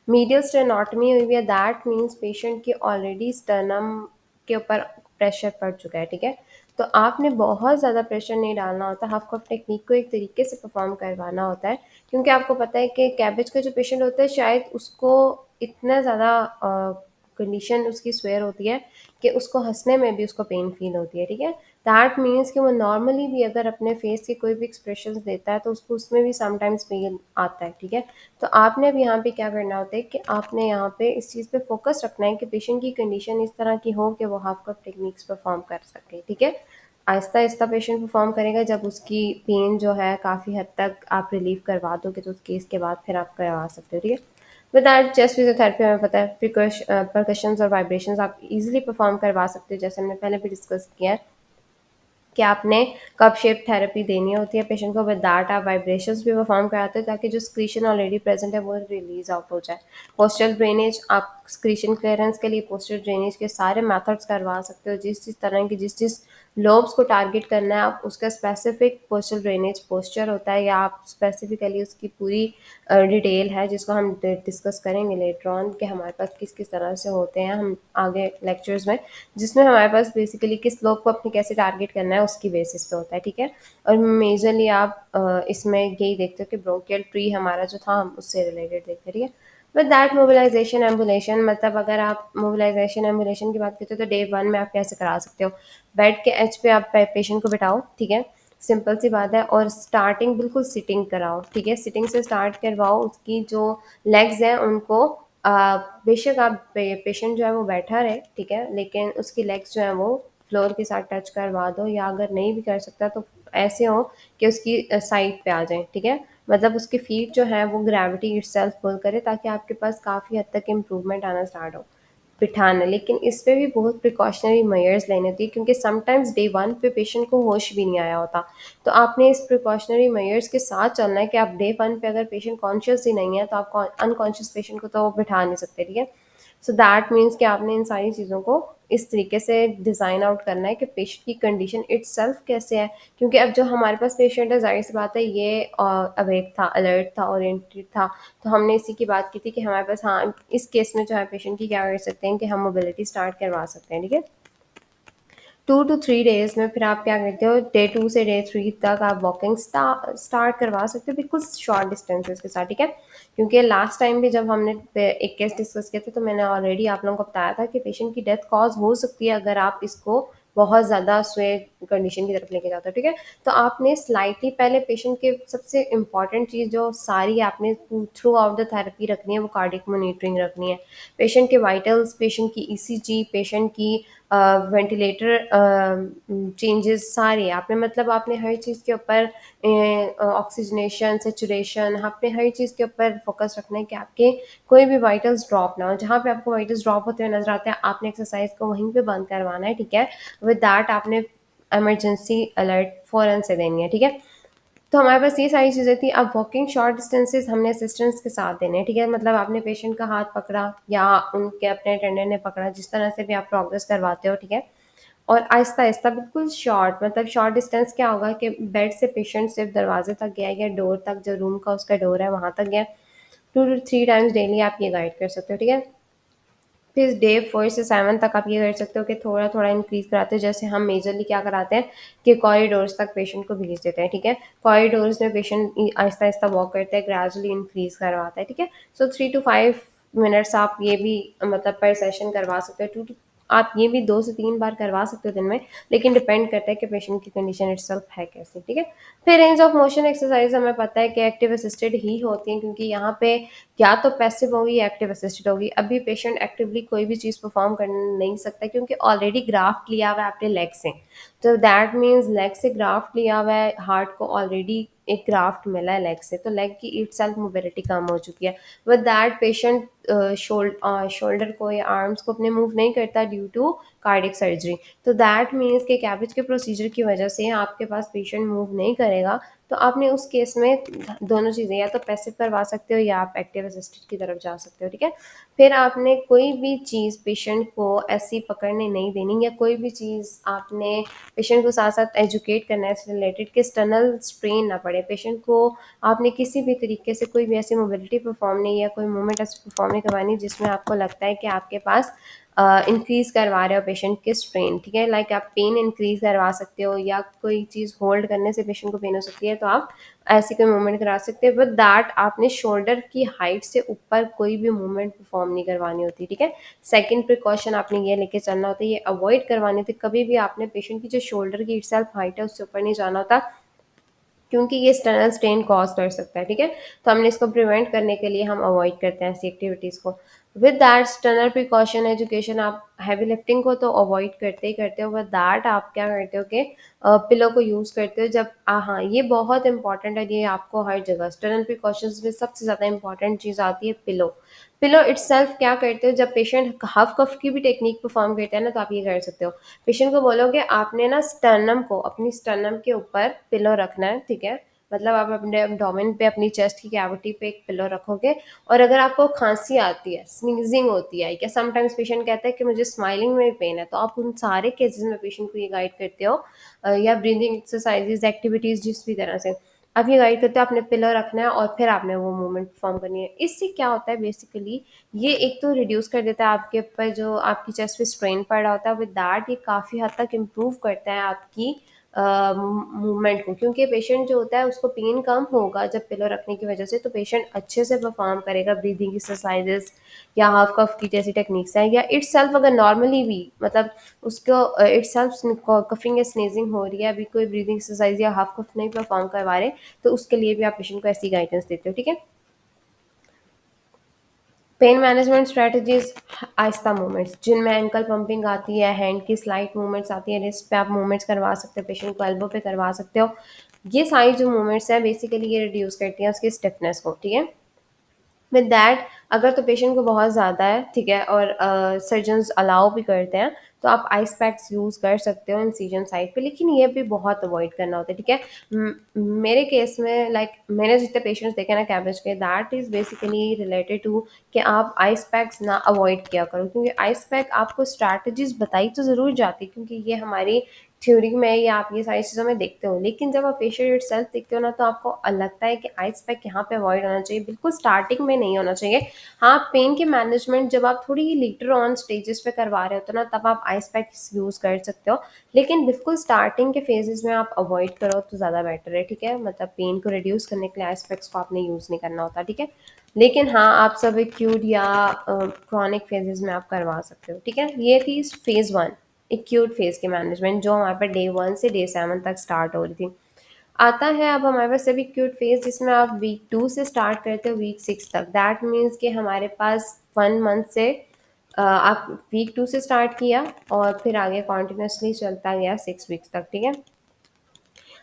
मीडियल स्टेनोटमी हुई हुई है। दैट मीन्स पेशेंट की ऑलरेडी स्टर्नम के ऊपर प्रेशर पड़ चुका है, ठीक है? तो आपने बहुत ज़्यादा प्रेशर नहीं डालना होता, हफ कफ टेक्निक को एक तरीके से परफॉर्म करवाना होता है क्योंकि आपको पता है कि कैबेज का जो पेशेंट होता है शायद उसको इतना ज़्यादा कंडीशन उसकी स्वेयर होती है कि उसको हंसने में भी उसको पेन फील होती है, ठीक है? दैट मीन्स कि वो नॉर्मली भी अगर अपने फेस के कोई भी एक्सप्रेशन देता है तो उसको उसमें भी समटाइम्स पेन आता है, ठीक है? तो आपने अब यहाँ पे क्या करना होता है कि आपने यहाँ पे इस चीज़ पे फोकस रखना है कि पेशेंट की कंडीशन इस तरह की हो कि वो हाफ कप टेक्निक्स परफॉर्म कर सके, ठीक है? आहिस्ता आहिस्ता पेशेंट परफॉर्म करेगा, जब उसकी पेन जो है काफ़ी हद तक आप रिलीव करवा दोगे तो उस केस के बाद फिर आप करवा सकते हो, ठीक है? विद दैट चेस्ट फिजियोथेरेपी हमें पता है परकशंस और वाइब्रेशंस आप इजीली परफॉर्म करवा सकते हो, जैसे हमने पहले भी डिस्कस किया है कि आपने कप शेप थेरेपी देनी होती है पेशेंट को। विद दैट आप वाइब्रेशंस भी परफॉर्म कराते हो ताकि जो स्क्रीशन ऑलरेडी प्रेजेंट है वो रिलीज आउट हो जाए। पोस्टल ड्रेनेज, आप स्क्रीशन क्लियरेंस के लिए पोस्टल ड्रेनेज के सारे मेथड्स करवा सकते हो। जिस तरह की जिस लोब्स को टारगेट करना है आप उसका स्पेसिफिक पोस्टल ड्रेनेज पोस्चर होता है, या आप स्पेसिफिकली उसकी पूरी डिटेल है जिसको हम डिस्कस करेंगे लेटर ऑन कि हमारे पास किस किस तरह से होते हैं हम आगे लेक्चर्स में, जिसमें हमारे पास बेसिकली किस लोग को अपने कैसे टारगेट करना है उसकी बेसिस पे होता है, ठीक है? और मेजरली आप इसमें यही देखते हो कि ब्रोंकियल ट्री हमारा जो था हम उससे रिलेटेड देखते हैं, ठीक है? विद दैट मोबिलाइजेशन एम्बुलेशन, मतलब अगर आप मोबिलाइजेशन एम्बुलेशन की बात करते हो तो डे 1 में आप कैसे करा सकते हो? बेड के एज पे आप पेशेंट को बिठाओ, ठीक है? सिंपल सी बात है। और स्टार्टिंग बिल्कुल सिटिंग कराओ, ठीक है, सिटिंग से स्टार्ट करवाओ। उसकी जो लेग्स हैं उनको बेशक आप पेशेंट जो है वो बैठा रहे, ठीक है, लेकिन उसकी लेग्स जो है वो फ्लोर के साथ टच करवा दो, या अगर नहीं भी कर सकता तो ऐसे हो कि उसकी साइड पे आ जाए, ठीक है, मतलब उसकी फीट जो है वो ग्रेविटी इटसेल्फ पुल करे, ताकि आपके पास काफ़ी हद तक इम्प्रूवमेंट आना स्टार्ट हो बिठाना। लेकिन इस पे भी बहुत प्रिकॉशनरी मेजर्स लेने होती है, क्योंकि समटाइम्स डे वन पे पेशेंट को होश भी नहीं आया होता। तो आपने इस प्रिकॉशनरी मेजर्स के साथ चलना है कि आप डे वन पे अगर पेशेंट कॉन्शियस ही नहीं है तो आप अनकॉन्शियस पेशेंट को तो बिठा नहीं सकते, ठीक है। सो दैट मीन्स कि आपने इन सारी चीज़ों को इस तरीके से डिज़ाइन आउट करना है कि पेशेंट की कंडीशन इटसेल्फ कैसे है। क्योंकि अब जो हमारे पास पेशेंट है, ज़ाहिर सी बात है ये अवेक था, अलर्ट था, ओरिएंटेड था। तो हमने इसी की बात की थी कि हमारे पास, हाँ, इस केस में जो है पेशेंट की क्या कर सकते हैं कि हम मोबिलिटी स्टार्ट करवा सकते हैं, ठीक है। 2 to 3 डेज़ में फिर आप क्या करते हो, डे 2 से डे 3 तक आप वॉकिंग स्टार्ट करवा सकते हो, बिल्कुल शॉर्ट डिस्टेंसेस के साथ, ठीक है। क्योंकि लास्ट टाइम भी जब हमने एक केस डिस्कस किया था तो मैंने ऑलरेडी आप लोगों को बताया था कि पेशेंट की डेथ कॉज हो सकती है अगर आप इसको बहुत ज़्यादा स्वे कंडीशन की तरफ लेके जाते हो, ठीक है। तो आपने स्लाइटली पहले पेशेंट के सबसे इंपॉर्टेंट चीज़ जो सारी आपने थ्रू आउट द थेरेपी रखनी है वो कार्डियक मॉनिटरिंग रखनी है। पेशेंट के वाइटल्स, पेशेंट की ईसीजी, पेशेंट की वेंटिलेटर चेंजेस सारे आपने, मतलब आपने हर चीज़ के ऊपर ऑक्सीजनेशन, सेचुरेशन, आपने हर चीज़ के ऊपर फोकस रखना है कि आपके कोई भी वाइटल्स ड्रॉप ना हो। जहाँ पे आपको वाइटल्स ड्रॉप होते हुए नजर आते हैं आपने एक्सरसाइज को वहीं पे बंद करवाना है, ठीक है। विद दैट आपने इमरजेंसी अलर्ट फ़ौरन से देनी है, ठीक है। तो हमारे पास ये सारी चीज़ें थी। अब वॉकिंग शॉर्ट डिस्टेंसेस हमने असिस्टेंट्स के साथ देने हैं, ठीक है। मतलब आपने पेशेंट का हाथ पकड़ा या उनके अपने अटेंडेंट ने पकड़ा, जिस तरह से भी आप प्रोग्रेस करवाते हो, ठीक है। और आहिस्ता-आहिस्ता बिल्कुल शॉर्ट, मतलब शॉर्ट डिस्टेंस क्या होगा कि बेड से पेशेंट सिर्फ दरवाजे तक गया या डोर तक, जो रूम का उसका डोर है वहाँ तक गया। 2 to 3 टाइम्स डेली आप ये गाइड कर सकते हो, ठीक है। फिर डे 4 से 7 तक आप ये कर सकते हो कि थोड़ा-थोड़ा इंक्रीज़ कराते हो। जैसे हम मेजरली क्या कराते हैं कि कॉरिडोर्स तक पेशेंट को भेज देते हैं, ठीक है। कॉरिडोर्स में पेशेंट आहिस्ता-आहिस्ता वॉक करते हैं, ग्रेजुअली इंक्रीज़ करवाता है, ठीक है। सो 3 to 5 मिनट्स आप ये भी मतलब पर सेशन करवा सकते हो। 2 टू आप ये भी 2 से 3 बार करवा सकते हो दिन में, लेकिन डिपेंड करता है कि पेशेंट की कंडीशन इटसेल्फ है कैसी, ठीक है। फिर रेंज ऑफ मोशन एक्सरसाइज हमें पता है कि एक्टिव असिस्टेड ही होती हैं, क्योंकि यहाँ पे या तो पैसिव होगी या एक्टिव असिस्टेड होगी। अभी पेशेंट एक्टिवली कोई भी चीज़ परफॉर्म कर नहीं सकता, क्योंकि ऑलरेडी ग्राफ्ट लिया हुआ है आपने लेग से। तो दैट मीन्स लेग से ग्राफ्ट लिया हुआ है, हार्ट को ऑलरेडी एक ग्राफ्ट मिला है लेग से, तो लेग की इट सेल्फ मोबिलिटी कम हो चुकी है। विद दैट पेशेंट शोल्डर को या आर्म्स को अपने मूव नहीं करता ड्यू टू कार्डियक सर्जरी। तो दैट मीन्स के कैबेज के प्रोसीजर की वजह से आपके पास पेशेंट मूव नहीं करेगा। तो आपने उस केस में दोनों चीज़ें, या तो पैसिव करवा सकते हो या आप एक्टिव असिस्टेड की तरफ जा सकते हो, ठीक है। फिर आपने कोई भी चीज़ पेशेंट को ऐसी पकड़ने नहीं देनी, या कोई भी चीज़ आपने पेशेंट को साथ साथ एजुकेट करना है इससे रिलेटेड कि स्टर्नल स्ट्रेन ना पड़े पेशेंट को। आपने किसी भी तरीके से कोई भी ऐसी मोबिलिटी परफॉर्म नहीं या कोई मूवमेंट ऐसी परफॉर्म नहीं करवानी जिसमें आपको लगता है कि आपके पास इंक्रीज़ करवा रहे हो पेशेंट के स्ट्रेन, ठीक है। लाइक आप पेन इंक्रीज़ करवा सकते हो, या कोई चीज़ होल्ड करने से पेशेंट को पेन हो सकती है, तो आप ऐसी कोई मूवमेंट करा सकते हैं। विद दैट आपने शोल्डर की हाइट से ऊपर कोई भी मूवमेंट परफॉर्म नहीं करवानी होती, ठीक है। सेकंड प्रिकॉशन आपने ये लेके चलना होता है, ये अवॉइड करवानी होती है। कभी भी आपने पेशेंट की जो शोल्डर की इटसेल्फ हाइट है उससे ऊपर नहीं जाना होता, क्योंकि ये स्टर्नल स्ट्रेन कॉज कर सकता है, ठीक है। तो हमने इसको प्रिवेंट करने के लिए हम अवॉइड करते हैं ऐसी एक्टिविटीज़ को। With that sternal precaution education, आप हैवी लिफ्टिंग को तो अवॉइड करते ही करते हो। विद दैट आप क्या करते हो कि पिलो को यूज़ करते हो जब हाँ, ये बहुत इंपॉर्टेंट है, ये आपको हर जगह स्टर्नल प्रिकॉशंस में सबसे ज़्यादा इंपॉर्टेंट चीज़ आती है पिलो। पिलो इटसेल्फ क्या करते हो, जब पेशेंट हफ कफ की भी टेक्निक परफॉर्म करते हैं ना, तो आप ये कर सकते हो। पेशेंट को बोलोगे आपने ना स्टर्नम को, अपनी स्टर्नम के ऊपर पिलो रखना है, ठीक है। मतलब आप अपने एब्डोमेन पे, अपनी चेस्ट की कैविटी पे एक पिलो रखोगे, और अगर आपको खांसी आती है, स्नीजिंग होती है, या समटाइम्स पेशेंट कहता है कि मुझे स्माइलिंग में भी पेन है, तो आप उन सारे केसेस में पेशेंट को ये गाइड करते हो या ब्रीदिंग एक्सरसाइजेज, एक्टिविटीज़ जिस भी तरह से आप ये गाइड करते हो, आपने पिलो रखना है और फिर आपने वो मूवमेंट परफॉर्म करनी है। इससे क्या होता है बेसिकली, ये एक तो रिड्यूस कर देता है आपके ऊपर जो आपकी चेस्ट पे स्ट्रेन पड़ रहा होता है। विद दैट ये काफ़ी हद तक इम्प्रूव करता है आपकी मूवमेंट को, क्योंकि पेशेंट जो होता है उसको पेन कम होगा जब पिलो रखने की वजह से, तो पेशेंट अच्छे से परफॉर्म करेगा ब्रीदिंग एक्सरसाइजेस या हाफ कफ की जैसी टेक्निक्स है, या इट सेल्फ अगर नॉर्मली भी मतलब उसको इट सेल्फ कफिंग या स्नीजिंग हो रही है, अभी कोई ब्रीदिंग एक्सरसाइज या हाफ कफ नहीं परफॉर्म करवा रहे, तो उसके लिए भी आप पेशेंट को ऐसी गाइडेंस देते हो, ठीक है। पेन मैनेजमेंट स्ट्रेटजीज, आहिस्ता मूवमेंट्स जिनमें एंकल पंपिंग आती है, हैंड की स्लाइट मूवमेंट्स आती है, रिस्ट पे आप मूवमेंट्स करवा सकते हो, पेशेंट को एल्बो पे करवा सकते हो। ये सारी जो मूवमेंट्स है बेसिकली ये रिड्यूस करती हैं उसकी स्टिफनेस को, ठीक है। विद दैट अगर तो पेशेंट को बहुत ज़्यादा है, ठीक है, और सर्जन्स अलाउ भी करते हैं, तो आप आइस पैक्स यूज़ कर सकते हो इंसिजन साइड पे, लेकिन ये भी बहुत अवॉइड करना होता है, ठीक है। मेरे केस में लाइक मैंने जितने पेशेंट्स देखे ना कैबेज के, that is basically related to कि आप आइस पैक्स ना अवॉइड किया करो, क्योंकि आइस पैक आपको स्ट्रैटेजीज बताई तो ज़रूर जाती, क्योंकि ये हमारी थ्योरी में या आप ये सारी चीज़ों में देखते हो, लेकिन जब आप पेशेंट इटसेल्फ देखते हो ना, तो आपको लगता है कि आइस पैक यहाँ पे अवॉइड होना चाहिए, बिल्कुल स्टार्टिंग में नहीं होना चाहिए। हाँ, पेन के मैनेजमेंट जब आप थोड़ी लेटर ऑन स्टेजेस पे करवा रहे हो तो ना, तब आप आइस पैक यूज़ कर सकते हो, लेकिन बिल्कुल स्टार्टिंग के फेजेस में आप अवॉइड करो तो ज़्यादा बेटर है, ठीक है। मतलब पेन को रिड्यूस करने के लिए आइस पैक्स को आपने यूज़ नहीं करना होता, ठीक है। लेकिन हाँ, आप सब एक्यूट या क्रॉनिक फेजेस में आप करवा सकते हो, ठीक है। ये थी फेज़ 1 एक्यूट फेज़ की मैनेजमेंट, जो हमारे पास डे 1 से डे 7 तक स्टार्ट हो रही थी। आता है अब हमारे पास सब एक्यूट फेज़, जिसमें आप वीक 2 से स्टार्ट करते हो वीक 6 तक। दैट मीन्स कि हमारे पास 1 मंथ से आप वीक 2 से स्टार्ट किया और फिर आगे कंटिन्यूअसली चलता गया 6 वीक्स तक, ठीक है।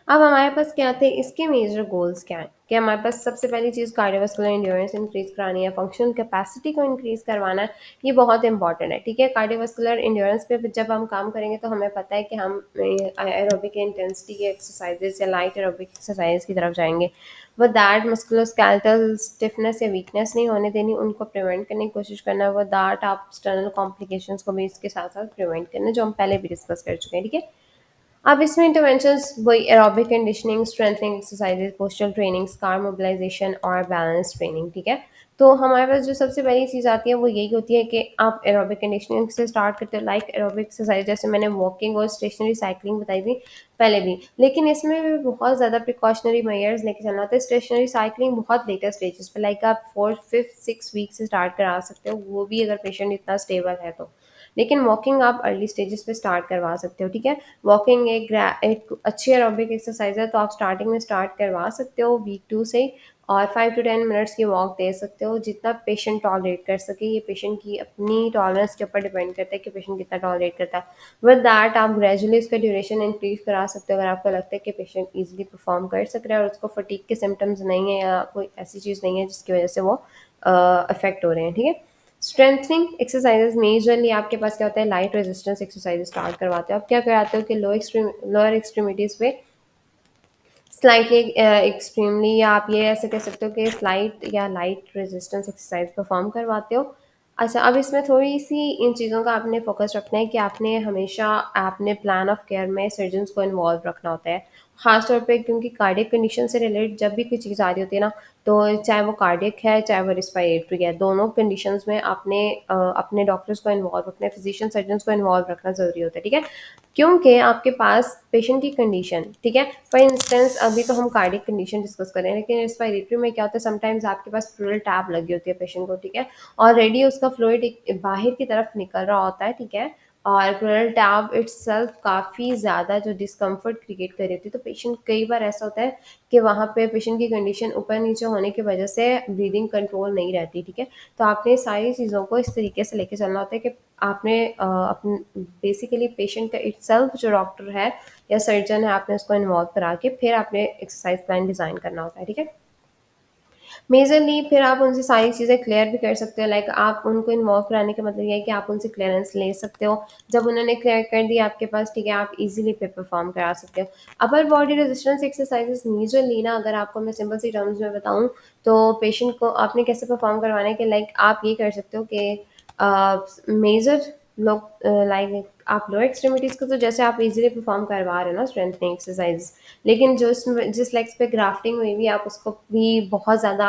अब हमारे पास क्या थे, इसके मेजर गोल्स क्या हैं, कि हमारे पास सबसे पहली चीज़ कार्डियोवास्कुलर एंड्योरेंस इंक्रीज करानी है, फंक्शनल कैपेसिटी को इंक्रीज करवाना है। ये बहुत इंपॉर्टेंट है, ठीक है। कार्डियोवास्कुलर एंड्योरेंस पे जब हम काम करेंगे तो हमें पता है कि हम एरोबिक इंटेंसिटी के एक्सरसाइजेस या लाइट एरोबिक एक्सरसाइज की तरफ जाएंगे। वो दैट मस्कुलोस्केलेटल स्टिफनेस या वीकनेस नहीं होने देनी, उनको प्रिवेंट करने की कोशिश करना। वो दैट आप एक्सटर्नल कॉम्प्लिकेशंस को भी इसके साथ साथ प्रिवेंट करना, जो हम पहले भी डिस्कस कर चुके हैं, ठीक है। अब इसमें इंटरवेंशंस वही aerobic conditioning, strengthening exercises, postural training, scar mobilisation और बैलेंस ट्रेनिंग, ठीक है। तो हमारे पास जो सबसे पहली चीज़ आती है वो यही होती है कि आप एरोबिक कंडीशनिंग से स्टार्ट करते हो, लाइक एरोबिक एक्सरसाइज जैसे मैंने वॉकिंग और स्टेशनरी साइकिलिंग बताई थी पहले भी, लेकिन इसमें भी बहुत ज़्यादा प्रिकॉशनरी मेजर्स लेके चलना होता है। स्टेशनरी साइकिलिंग बहुत लेटर स्टेजेस पे, लाइक आप 4th 5th 6 वीक से स्टार्ट करा सकते हो, वो भी अगर पेशेंट इतना स्टेबल है तो। लेकिन वॉकिंग आप अर्ली स्टेजेस पे स्टार्ट करवा सकते हो, ठीक है। वॉकिंग एक अच्छी एरोबिक एक्सरसाइज है, तो आप स्टार्टिंग में स्टार्ट करवा सकते हो वीक 2 से ही, और 5 to 10 मिनट्स की वॉक दे सकते हो, जितना पेशेंट टॉलरेट कर सके। ये पेशेंट की अपनी टॉलरेंस के ऊपर डिपेंड करता है कि पेशेंट कितना टॉलरेट करता है। विद दैट आप ग्रेजुअली उसका ड्यूरेशन इंक्रीज करा सकते हो, अगर आपको लगता है कि पेशेंट ईजिली परफॉर्म कर सक रहा है और उसको फटीक के सिम्टम्स नहीं है या कोई ऐसी चीज़ नहीं है जिसकी वजह से वो अफेक्ट हो रहे हैं, ठीक है। स्ट्रेंथनिंग एक्सरसाइजेज मेजरली आपके पास क्या होता है, लाइट रेजिस्टेंस एक्सरसाइज स्टार्ट करवाते हो। आप क्या कराते हो कि लोअर एक्सट्रीमिटीज़ पे स्लाइटली एक्सट्रीमली, या आप ये ऐसे कह सकते हो कि स्लाइट या लाइट रेजिस्टेंस एक्सरसाइज परफॉर्म करवाते हो। अच्छा, अब इसमें थोड़ी सी इन चीज़ों का आपने फोकस रखना है कि आपने हमेशा आपने प्लान ऑफ केयर में सर्जन्स को इन्वॉल्व रखना होता है, ख़ास तौर पे क्योंकि कार्डियक कंडीशन से रिलेटेड जब भी कोई चीज़ आ रही होती है ना, तो चाहे वो कार्डियक है चाहे वो रिस्पायरेटरी है, दोनों कंडीशंस में आपने अपने डॉक्टर्स को इन्वॉल्व रखना है, फिजिशियन सर्जन्स को इन्वॉल्व रखना ज़रूरी होता है, ठीक है। क्योंकि आपके पास पेशेंट की कंडीशन, ठीक है, फॉर इंस्टेंस अभी तो हम कार्डियक कंडीशन डिस्कस कर रहे हैं, लेकिन रेस्पिरेटरी में क्या होता है, समटाइम्स आपके पास प्लूरल टैब लगी होती है पेशेंट को, ठीक है, ऑलरेडी उसका फ्लूइड बाहर की तरफ निकल रहा होता है, ठीक है, और प्लूरल टैब इट्सेल्फ काफ़ी ज़्यादा जो डिस्कम्फर्ट क्रिएट कर रही होती है, तो पेशेंट कई बार ऐसा होता है कि वहाँ पे पेशेंट की कंडीशन ऊपर नीचे होने की वजह से ब्रीदिंग कंट्रोल नहीं रहती, ठीक है। तो आपने सारी चीज़ों को इस तरीके से लेके चलना होता है कि आपने अपन बेसिकली पेशेंट का इटसेल्फ जो डॉक्टर है या सर्जन है, आपने उसको इन्वॉल्व करा के फिर आपने एक्सरसाइज प्लान डिज़ाइन करना होता है, ठीक है। मेजरली फिर आप उनसे सारी चीज़ें क्लियर भी कर सकते हो, लाइक आप उनको इन्वॉल्व कराने का मतलब ये है कि आप उनसे क्लियरेंस ले सकते हो। जब उन्होंने क्लियर कर दिया आपके पास, ठीक है, आप इजीली पे परफॉर्म करा सकते हो। Upper body resistance exercises majorly ना, अगर आपको मैं सिंपल सी टर्म्स में बताऊँ, तो पेशेंट को आपने कैसे परफॉर्म करवाने के, लाइक आप ये कर सकते हो कि मेजर लोग लाइक आप लोअर एक्सट्रीमिटीज़ को तो जैसे आप इजीली परफॉर्म करवा रहे हो ना स्ट्रेंथनिंग एक्सरसाइज, लेकिन जो इसमें जिस लेग्स पे ग्राफ्टिंग हुई हुई है, आप उसको भी बहुत ज़्यादा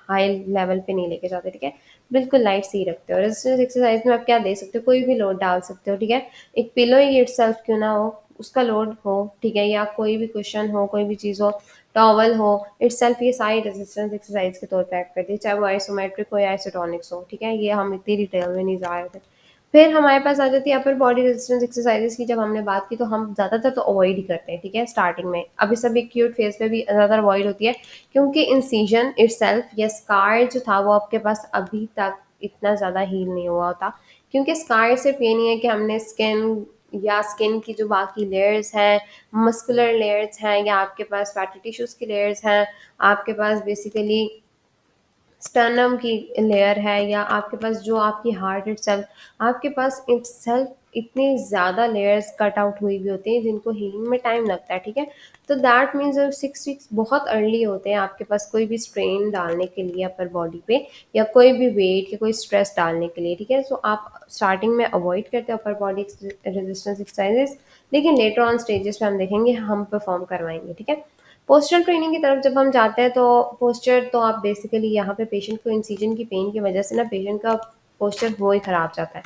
हाई लेवल पे नहीं लेके जाते, ठीक है, बिल्कुल लाइट सी रखते हो। रेजिस्टेंस एक्सरसाइज में आप क्या दे सकते हो, कोई भी लोड डाल सकते हो, ठीक है। एक पिलो ही इटसेल्फ क्यों ना हो, उसका लोड हो, ठीक है, या कोई भी क्वेश्चन हो, कोई भी चीज़ हो, टॉवल हो, इटसेल्फ ये सारी रेजिस्टेंस एक्सरसाइज के तौर पे एक्ट करती है, चाहे वो आइसोमेट्रिक हो या आइसोटोनिक्स हो, ठीक है, ये हम इतनी डिटेल में नहीं जा रहे थे। फिर हमारे पास आ जाती है अपर बॉडी रेजिस्टेंस एक्सरसाइजेस की। जब हमने बात की तो हम ज़्यादातर तो अवॉइड ही करते हैं, ठीक है, स्टार्टिंग में। अभी सभी एक्यूट फेज पे भी ज़्यादातर अवॉइड होती है, क्योंकि इंसिजन इटसेल्फ या स्कार जो था वो आपके पास अभी तक इतना ज़्यादा हील नहीं हुआ होता। क्योंकि स्कार सिर्फ ये नहीं है कि हमने स्किन या स्किन की जो बाकी लेयर्स हैं, मस्कुलर लेयर्स हैं, या आपके पास फैटी टिश्यूज़ की लेयर्स हैं, आपके पास बेसिकली स्टर्नम की लेयर है, या आपके पास जो आपकी हार्ट इटसेल्फ, आपके पास इटसेल्फ इतनी ज़्यादा लेयर्स कट आउट हुई भी होती हैं जिनको हीलिंग में टाइम लगता है, ठीक है। तो दैट मीन्स जब 6 वीक्स बहुत अर्ली होते हैं आपके पास कोई भी स्ट्रेन डालने के लिए अपर बॉडी पे, या कोई भी वेट या कोई स्ट्रेस डालने के लिए, ठीक है। सो आप स्टार्टिंग में अवॉइड करते हैं अपर बॉडी रेजिस्टेंस एक्सरसाइजेस, लेकिन लेटर ऑन स्टेजेस पे हम देखेंगे हम परफॉर्म करवाएंगे, ठीक है। पोस्चरल ट्रेनिंग की तरफ जब हम जाते हैं तो पोस्चर तो आप बेसिकली यहाँ पे पेशेंट को इंसिजन की पेन की वजह से ना पेशेंट का पोस्चर वो ही खराब जाता है,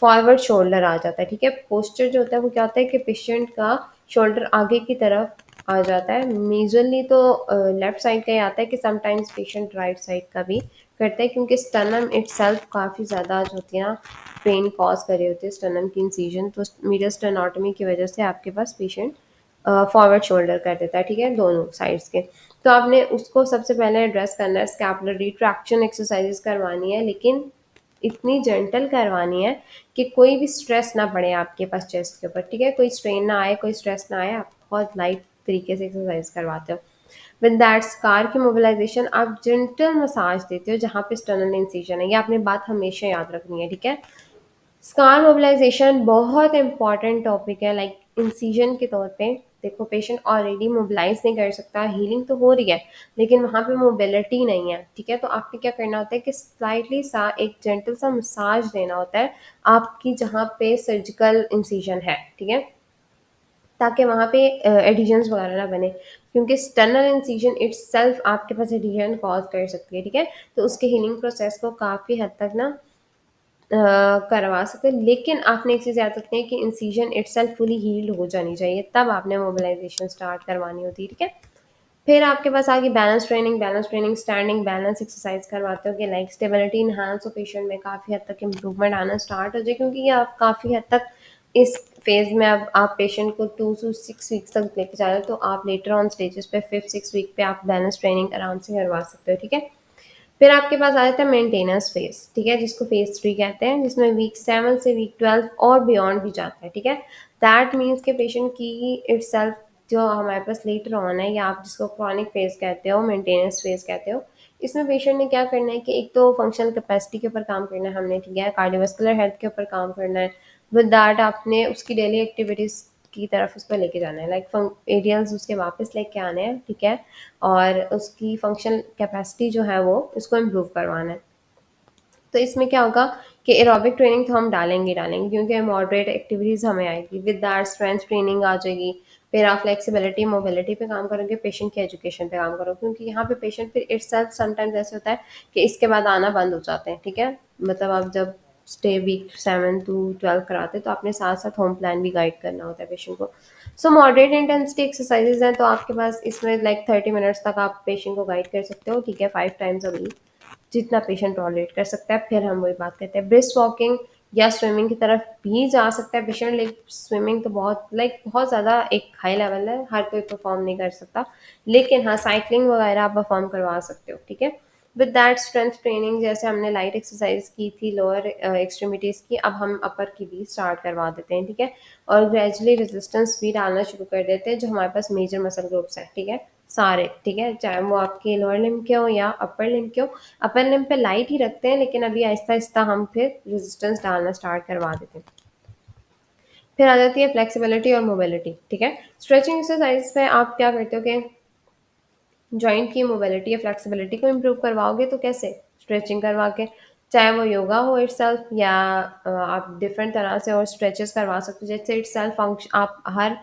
फॉरवर्ड शोल्डर आ जाता है, ठीक है। पोस्चर जो होता है वो क्या होता है कि पेशेंट का शोल्डर आगे की तरफ आ जाता है। मेजरली तो लेफ्ट साइड का ही आता है, कि समटाइम्स पेशेंट राइट साइड का भी करता है, क्योंकि स्टर्नम इटसेल्फ काफ़ी ज़्यादा जो होती है ना पेन कॉज कर रही होती है स्टर्नम की इंसिजन, तो मीडियल स्टेनोटमी की वजह से आपके पास पेशेंट फॉरवर्ड शोल्डर कर देता है, ठीक है, दोनों साइड्स के। तो आपने उसको सबसे पहले एड्रेस करना है, स्कैपुलर रिट्रैक्शन एक्सरसाइजेस करवानी है, लेकिन इतनी जेंटल करवानी है कि कोई भी स्ट्रेस ना पड़े आपके पास चेस्ट के ऊपर, ठीक है, कोई स्ट्रेन ना आए, कोई स्ट्रेस ना आए, आप बहुत लाइट तरीके से एक्सरसाइज करवाते हो। विद दैट स्कार की मोबिलाइजेशन आप जेंटल मसाज देते हो जहाँ पे स्टर्नल इंसिजन है, ये आपने बात हमेशा याद रखनी है, ठीक है। स्कार मोबिलाइजेशन बहुत इंपॉर्टेंट टॉपिक है, लाइक इंसिजन के तौर पे। देखो पेशेंट ऑलरेडी मोबिलाइज नहीं कर सकता, हीलिंग तो हो रही है लेकिन वहाँ पे मोबिलिटी नहीं है, ठीक है। तो आपने क्या करना होता है कि स्लाइटली सा एक जेंटल सा मसाज देना होता है आपकी जहाँ पे सर्जिकल इंसिजन है, ठीक है, ताकि वहाँ पे एडिशंस वगैरह ना बने, क्योंकि स्टर्नल इंसिजन इटसेल्फ आपके पास एडिशन कॉज कर सकती है, ठीक है। तो उसके हीलिंग प्रोसेस को काफ़ी हद तक ना करवा सकते हैं, लेकिन आपने एक चीज़ याद रखनी है कि इंसिजन इटसेल्फ फुली हील्ड हो जानी चाहिए, तब आपने मोबिलाइजेशन स्टार्ट करवानी होती है, ठीक है। फिर आपके पास आगे balance training standing balance exercise करवाते हो कि लाइक स्टेबिलिटी इन्हांस हो, पेशेंट में काफ़ी हद तक इम्प्रूवमेंट आना स्टार्ट हो जाए, क्योंकि ये आप काफ़ी हद तक इस फेज में अब आप पेशेंट को 2 से 6 वीक्स तक लेके जा रहे हो, तो आप लेटर ऑन स्टेजेस पे 5th-6th वीक पे आप बैलेंस ट्रेनिंग आराम से करवा सकते हो, ठीक है। फिर आपके पास आ जाता है मेंटेनेंस फेज, ठीक है, जिसको फेज 3 कहते हैं, जिसमें वीक 7 से वीक 12 और बियॉन्ड भी जाता है, ठीक है। दैट मीन्स के पेशेंट की इटसेल्फ जो हमारे पास लेटर ऑन है, या आप जिसको क्रॉनिक फेज कहते हो, मेंटेनेंस फेज कहते हो, इसमें पेशेंट ने क्या करना है कि एक तो फंक्शनल कैपेसिटी के ऊपर काम करना है हमने, ठीक है, कार्डियोवास्कुलर हेल्थ के ऊपर काम करना है। विद दैट आपने उसकी डेली एक्टिविटीज़ की तरफ उसको लेके जाना है, लाइक एरियल्स उसके वापस लेके आने हैं, ठीक है, और उसकी फंक्शनल कैपेसिटी जो है वो उसको इम्प्रूव करवाना है। तो इसमें क्या होगा कि एरोबिक ट्रेनिंग तो हम डालेंगे क्योंकि मॉडरेट एक्टिविटीज़ हमें आएगी, विद दैट स्ट्रेंथ ट्रेनिंग आ जाएगी। फिर आप फ्लेक्सिबिलिटी मोबिलिटी पे काम करोगे, पेशेंट की एजुकेशन पे काम करोगे, क्योंकि यहाँ पे पेशेंट फिर इटसेल्फ समटाइम्स ऐसे होता है कि इसके बाद आना बंद हो जाते हैं, ठीक है। मतलब आप जब स्टे वीक 7 to 12 कराते हैं तो आपने साथ साथ होम प्लान भी गाइड करना होता है पेशेंट को। सो मॉडरेट इंटेंसिटी एक्सरसाइजेज हैं, तो आपके पास इसमें लाइक 30 मिनट्स तक आप पेशेंट को गाइड कर सकते हो, ठीक है, 5 टाइम्स अ वीक, जितना पेशेंट टॉलरेट कर सकता है। फिर हम वही बात करते हैं, ब्रिस्क वॉकिंग या स्विमिंग की तरफ भी जा सकता है पेशेंट, लेकिन स्विमिंग तो बहुत ज़्यादा एक हाई लेवल है, हर कोई परफॉर्म नहीं कर सकता, लेकिन हाँ साइकिलिंग वगैरह आप परफॉर्म करवा सकते हो, ठीक है। विद दैट स्ट्रेंथ ट्रेनिंग, जैसे हमने लाइट एक्सरसाइज की थी लोअर एक्सट्रीमिटीज़ की, अब हम अपर की भी स्टार्ट करवा देते हैं, ठीक है। और ग्रेजुअली रेजिस्टेंस भी डालना शुरू कर देते हैं जो हमारे पास मेजर मसल ग्रुप्स हैं, ठीक है, सारे, ठीक है, चाहे वो आपके लोअर लिम्ब के हो या अपर लिम्ब के हो। अपर लिम्ब पे लाइट ही रखते हैं, लेकिन अभी आहिस्ता आहिस्ता हम फिर रेजिस्टेंस डालना स्टार्ट करवा देते हैं। फिर आ जाती है फ्लेक्सिबिलिटी और मोबिलिटी, ठीक है। स्ट्रेचिंग एक्सरसाइज में आप क्या करते हो कि जॉइंट की मोबिलिटी या फ्लेक्सिबिलिटी को इम्प्रूव करवाओगे, तो कैसे? स्ट्रेचिंग करवा के, चाहे वो योगा हो इटसेल्फ, या आप डिफरेंट तरह से और स्ट्रेचेस करवा सकते हो, जैसे इटसेल्फ फंक्शन आप हर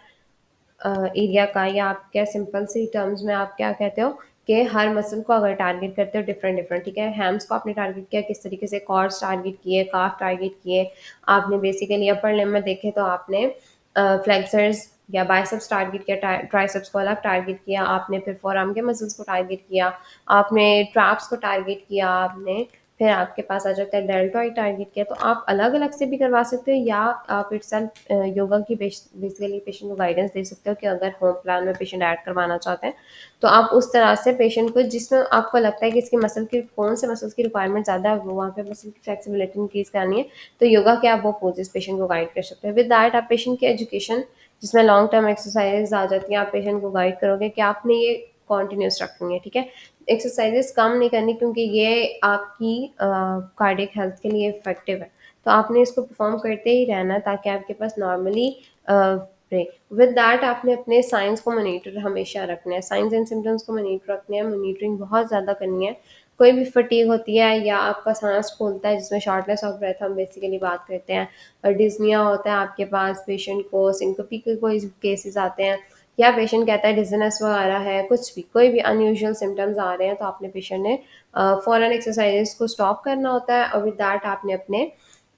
एरिया का, या आप क्या सिंपल सी टर्म्स में आप क्या कहते हो कि हर मसल को अगर टारगेट करते हो डिफरेंट डिफरेंट, ठीक है, हैम्स को आपने टारगेट किया किस तरीके से, कॉर्स टारगेट किए, काफ टारगेट किए, आपने बेसिकली अपर लिम्ब में देखे तो आपने फ्लेक्सर्स या बाइसेप्स टारगेट किया, ट्राइसेप्स को अलग टारगेट किया आपने, फिर फोरआर्म के मसल्स को टारगेट किया आपने, ट्रैप्स को टारगेट किया आपने, फिर आपके पास आ जाता है डेल्टॉइड टारगेट किया। तो आप अलग अलग से भी करवा सकते हो, या आप इटसेल्फ योगा की बेसिकली पेशेंट को गाइडेंस दे सकते हो कि अगर होम प्लान में पेशेंट ऐड करवाना चाहते हैं तो आप उस तरह से पेशेंट को, जिसमें आपको लगता है कि इसकी मसल की कौन से मसल्स की रिक्वायरमेंट ज़्यादा है, वो वहाँ पे मसल की फ्लेक्सिबिलिटी इंक्रीज करनी है, तो योगा के आप वो पोजेस पेशेंट को गाइड कर सकते हैं। विद दैट आप पेशेंट की एजुकेशन, जिसमें लॉन्ग टर्म एक्सरसाइज आ जाती हैं, आप पेशेंट को गाइड करोगे कि आपने ये कॉन्टिन्यूस रखनी है, ठीक है। एक्सरसाइजेस कम नहीं करनी, क्योंकि ये आपकी कार्डियक हेल्थ के लिए इफेक्टिव है, तो आपने इसको परफॉर्म करते ही रहना है ताकि आपके पास नॉर्मली रहे। विद दैट आपने अपने साइंस को मॉनिटर हमेशा रखना है, साइंस एंड सिम्टम्स को मॉनिटर रखना है, मॉनिटरिंग बहुत ज़्यादा करनी है। कोई भी फटीग होती है या आपका सांस फूलता है, जिसमें शॉर्टनेस ऑफ ब्रेथ हम बेसिकली बात करते हैं, और डिजनिया होता है आपके पास पेशेंट को, सिंकोपी के कोई केसेस आते हैं, या पेशेंट कहता है डिजनेस वगैरह है, कुछ भी कोई भी अनयूजुअल सिम्टम्स आ रहे हैं, तो आपने पेशेंट ने फ़ौरन एक्सरसाइजेस को स्टॉप करना होता है, और विद दैट आपने अपने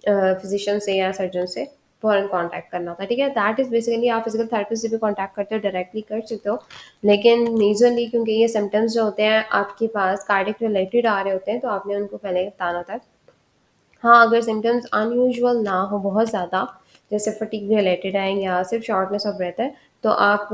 फिजिशियन से या सर्जन से फ़ौरन कांटेक्ट करना होता है, ठीक है। दैट इज़ बेसिकली आप फिजिकल थेरेपिस्ट से भी कांटेक्ट करते हो, डायरेक्टली कर सकते हो, लेकिन मेजरली क्योंकि ये सिम्टम्स जो होते हैं आपके पास कार्डियक रिलेटेड आ रहे होते हैं, तो आपने उनको पहले बताना होता है। हाँ, अगर सिम्पटम्स अनयूजुअल ना हो बहुत ज़्यादा, जैसे फटीग रिलेटेड है या सिर्फ शॉर्टनेस ऑफ ब्रेथ है, तो आप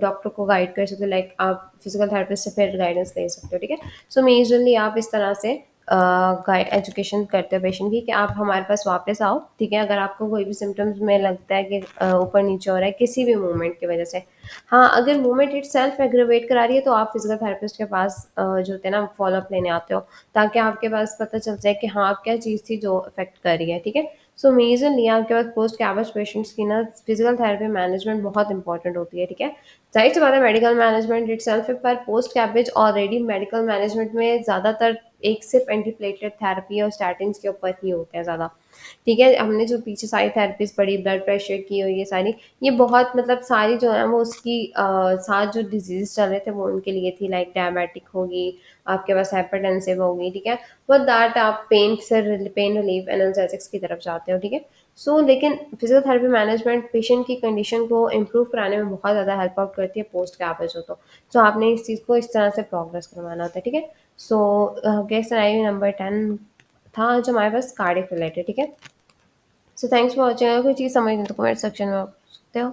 डॉक्टर को गाइड कर सकते हो, लाइक आप फिजिकल थेरेपिस्ट से फिर गाइडेंस ले सकते हो, ठीक है। सो मेजरली आप इस तरह से गाइड एजुकेशन करते हो पेशेंट की कि आप हमारे पास वापस आओ, ठीक है। अगर आपको कोई भी सिम्टम्स में लगता है कि ऊपर नीचे हो रहा है किसी भी मूवमेंट की वजह से, हाँ, अगर मूवमेंट इट सेल्फ एग्रेवेट करा रही है, तो आप फिजिकल थेरेपिस्ट के पास जो होते हैं ना फॉलोअप लेने आते हो, ताकि आपके पास पता चल जाए कि हाँ क्या चीज़ थी जो अफेक्ट कर रही है, ठीक है। सो मेजरली आपके पास पोस्ट कैबज पेशेंट्स की ना फिजिकल थेरेपी मैनेजमेंट बहुत इंपॉर्टेंट होती है, ठीक है। जाहिर सी बात है मेडिकल मैनेजमेंट इट सेल्फ, पर post cabbage already medical management में ज़्यादातर एक सिर्फ एंटीप्लेटलेट थेरेपी और स्टैटिन्स के ऊपर ही होते हैं ज़्यादा, ठीक है। हमने जो पीछे सारी थेरेपीज पढ़ी, ब्लड प्रेशर की और ये सारी, ये बहुत मतलब सारी जो है वो उसकी साथ जो डिजीज चल रहे थे वो उनके लिए थी, लाइक डायबिटिक होगी, आपके पास हाइपरटेंसिव होगी, ठीक है। वो दैट आप पेन रिलीफ एनाल्जेसिक्स की तरफ जाते हो, ठीक है। सो लेकिन फिजियोथेरेपी मैनेजमेंट पेशेंट की कंडीशन को इम्प्रूव कराने में बहुत ज़्यादा हेल्प आउट करती है पोस्ट कैपेज हो तो। सो आपने इस चीज़ को इस तरह से प्रोग्रेस करवाना होता है, ठीक है। सो गेस्ट आई नंबर 10 था जो हमारे पास कार्डिक रिलेटेड, ठीक है। So thanks for watching. अगर कोई चीज़ समझ नहीं तो कमेंट सेक्शन में आप पूछ सकते हो।